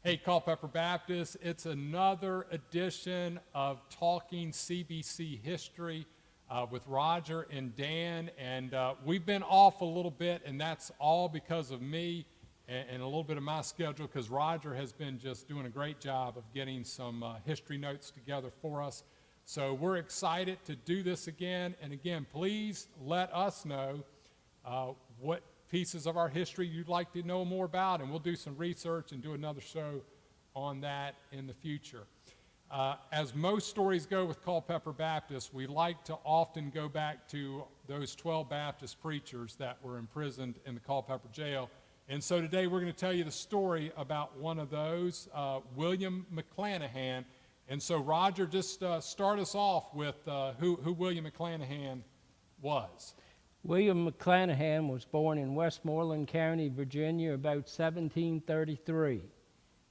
Hey, Culpeper Baptist, it's another edition of Talking CBC History with Roger and Dan, and we've been off a little bit, and that's all because of me and a little bit of my schedule, because Roger has been just doing a great job of getting some history notes together for us. So we're excited to do this again, and again, please let us know what pieces of our history you'd like to know more about, and we'll do some research and do another show on that in the future. As most stories go with Culpeper Baptist, we like to often go back to those 12 Baptist preachers that were imprisoned in the Culpeper Jail. And so today we're going to tell you the story about one of those, William McClanahan. And so Roger, just start us off with who William McClanahan was. William McClanahan was born in Westmoreland County, Virginia, about 1733.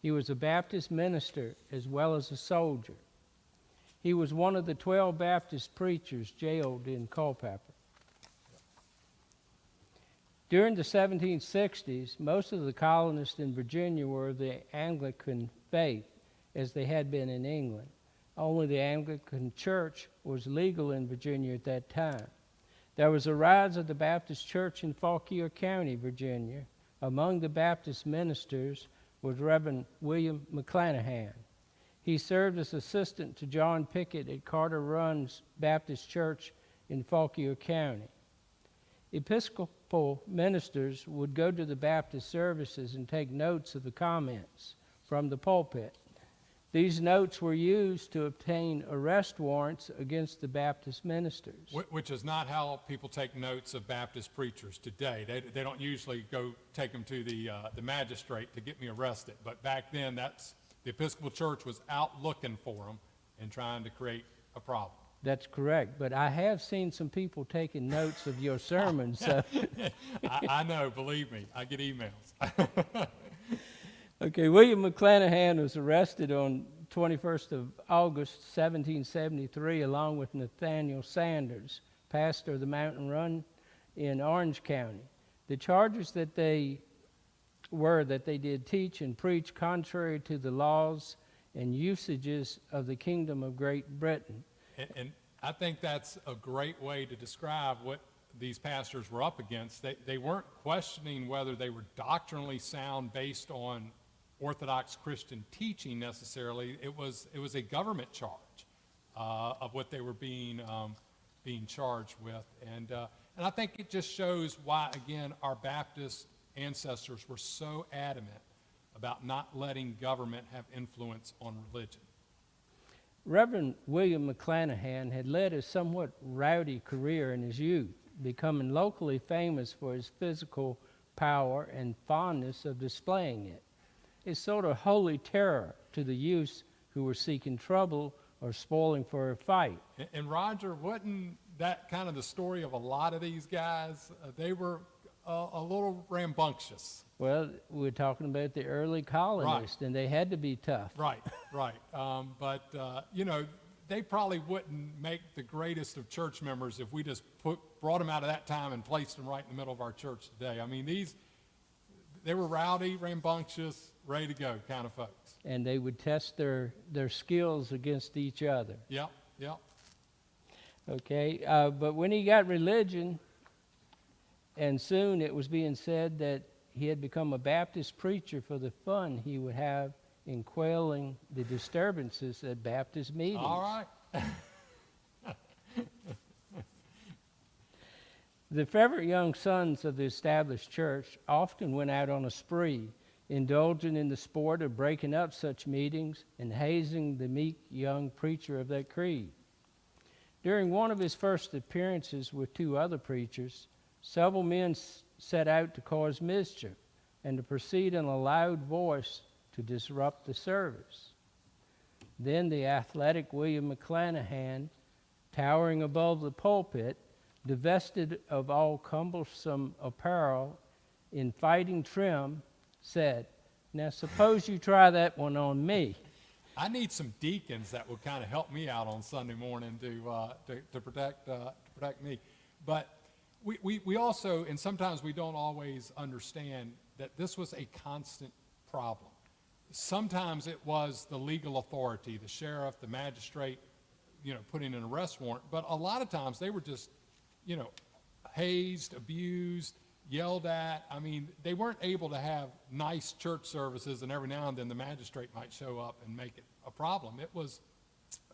He was a Baptist minister as well as a soldier. He was one of the 12 Baptist preachers jailed in Culpeper. During the 1760s, most of the colonists in Virginia were of the Anglican faith, as they had been in England. Only the Anglican Church was legal in Virginia at that time. There was a rise of the Baptist Church in Fauquier County, Virginia. Among the Baptist ministers was Reverend William McClanahan. He served as assistant to John Pickett at Carter Run's Baptist Church in Fauquier County. Episcopal ministers would go to the Baptist services and take notes of the comments from the pulpit. These notes were used to obtain arrest warrants against the Baptist ministers. Which is not how people take notes of Baptist preachers today. They don't usually go take them to the magistrate to get me arrested. But back then, the Episcopal Church was out looking for them and trying to create a problem. That's correct, but I have seen some people taking notes of your sermons. So. I know, believe me, I get emails. Okay, William McClanahan was arrested on 21st of August, 1773, along with Nathaniel Sanders, pastor of the Mountain Run in Orange County. The charges that they did teach and preach contrary to the laws and usages of the Kingdom of Great Britain. And I think that's a great way to describe what these pastors were up against. They weren't questioning whether they were doctrinally sound based on Orthodox Christian teaching necessarily. It was a government charge of what they were being charged with, and I think it just shows why, again, our Baptist ancestors were so adamant about not letting government have influence on religion. Reverend William McClanahan had led a somewhat rowdy career in his youth, becoming locally famous for his physical power and fondness of displaying it. It's sort of holy terror to the youths who were seeking trouble or spoiling for a fight. And Roger, wasn't that kind of the story of a lot of these guys? They were a little rambunctious. Well, we're talking about the early colonists, right, and they had to be tough. Right. But they probably wouldn't make the greatest of church members if we just brought them out of that time and placed them right in the middle of our church today. I mean, they were rowdy, rambunctious, ready to go kind of folks. And they would test their skills against each other. Yep. Okay, but when he got religion, and soon it was being said that he had become a Baptist preacher for the fun he would have in quelling the disturbances at Baptist meetings. All right. The favorite young sons of the established church often went out on a spree, indulging in the sport of breaking up such meetings and hazing the meek young preacher of that creed. During one of his first appearances with two other preachers, several men set out to cause mischief and to proceed in a loud voice to disrupt the service. Then the athletic William McClanahan, towering above the pulpit, divested of all cumbersome apparel in fighting trim, said, "Now suppose you try that one on me." I need some deacons that will kind of help me out on Sunday morning to protect me. But we also, and sometimes we don't always understand, that this was a constant problem. sometimes it was the legal authority, the sheriff, the magistrate, putting an arrest warrant. But a lot of times they were just, hazed, abused, yelled at. I mean, they weren't able to have nice church services, and every now and then the magistrate might show up and make it a problem. It was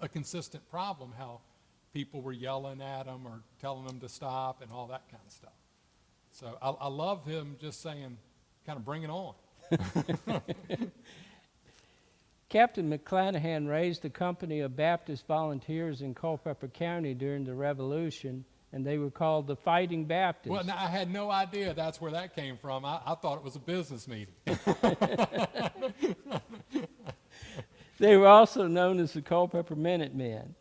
a consistent problem how people were yelling at them or telling them to stop and all that kind of stuff. So I love him just saying, kind of bring it on. Captain McClanahan raised a company of Baptist volunteers in Culpeper County during the Revolution, and they were called the Fighting Baptists. Well, now, I had no idea that's where that came from. I thought it was a business meeting. They were also known as the Culpeper Minutemen.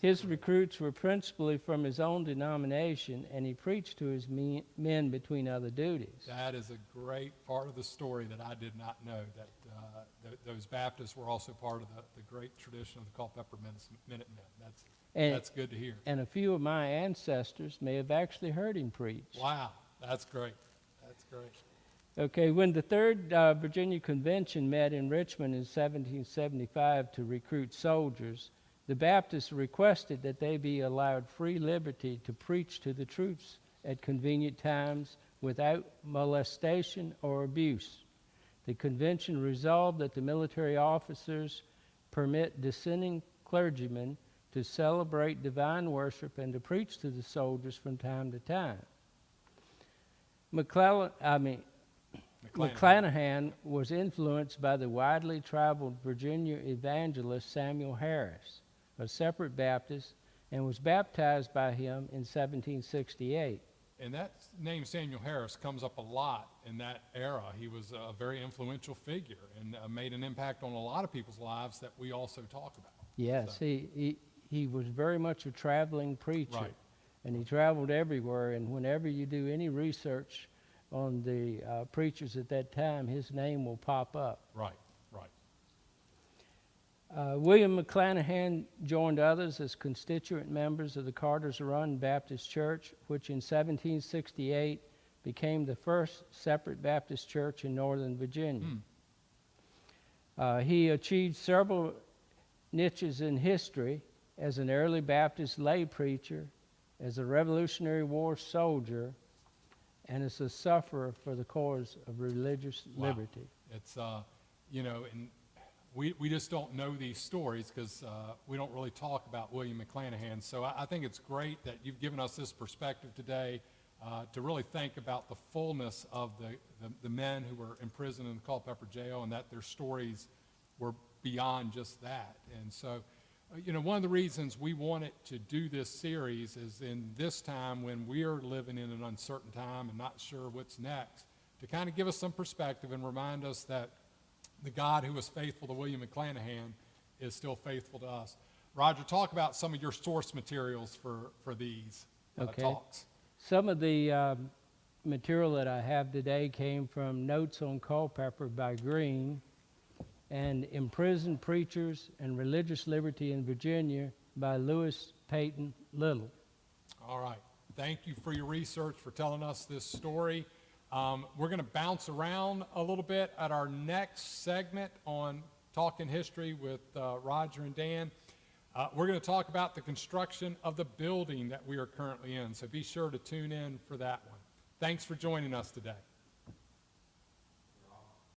His recruits were principally from his own denomination, and he preached to his men between other duties. That is a great part of the story that I did not know, that those Baptists were also part of the great tradition of the Culpeper Minutemen. That's good to hear. And a few of my ancestors may have actually heard him preach. Wow, that's great. That's great. Okay, when the Third Virginia Convention met in Richmond in 1775 to recruit soldiers, the Baptists requested that they be allowed free liberty to preach to the troops at convenient times without molestation or abuse. The convention resolved that the military officers permit dissenting clergymen to celebrate divine worship and to preach to the soldiers from time to time. McClanahan was influenced by the widely traveled Virginia evangelist Samuel Harris, a separate Baptist, and was baptized by him in 1768. And that name Samuel Harris comes up a lot in that era. He was a very influential figure and made an impact on a lot of people's lives that we also talk about. Yes, so. He was very much a traveling preacher, Right. And he traveled everywhere, and whenever you do any research on the preachers at that time, his name will pop up. Right, right. William McClanahan joined others as constituent members of the Carter's Run Baptist Church, which in 1768 became the first separate Baptist church in Northern Virginia. He achieved several niches in history as an early Baptist lay preacher, as a Revolutionary War soldier, and as a sufferer for the cause of religious liberty. It's, and we just don't know these stories because we don't really talk about William McClanahan. So I think it's great that you've given us this perspective today to really think about the fullness of the men who were imprisoned in the Culpeper Jail, and that their stories were beyond just that. And so, one of the reasons we wanted to do this series is in this time when we're living in an uncertain time and not sure what's next, to kind of give us some perspective and remind us that the God who was faithful to William McClanahan is still faithful to us. Roger, talk about some of your source materials for these talks. Some of the material that I have today came from Notes on Culpeper by Green, and Imprisoned Preachers and Religious Liberty in Virginia by Lewis Peyton Little. All right. Thank you for your research, for telling us this story. We're going to bounce around a little bit at our next segment on Talking History with Roger and Dan. We're going to talk about the construction of the building that we are currently in, so be sure to tune in for that one. Thanks for joining us today.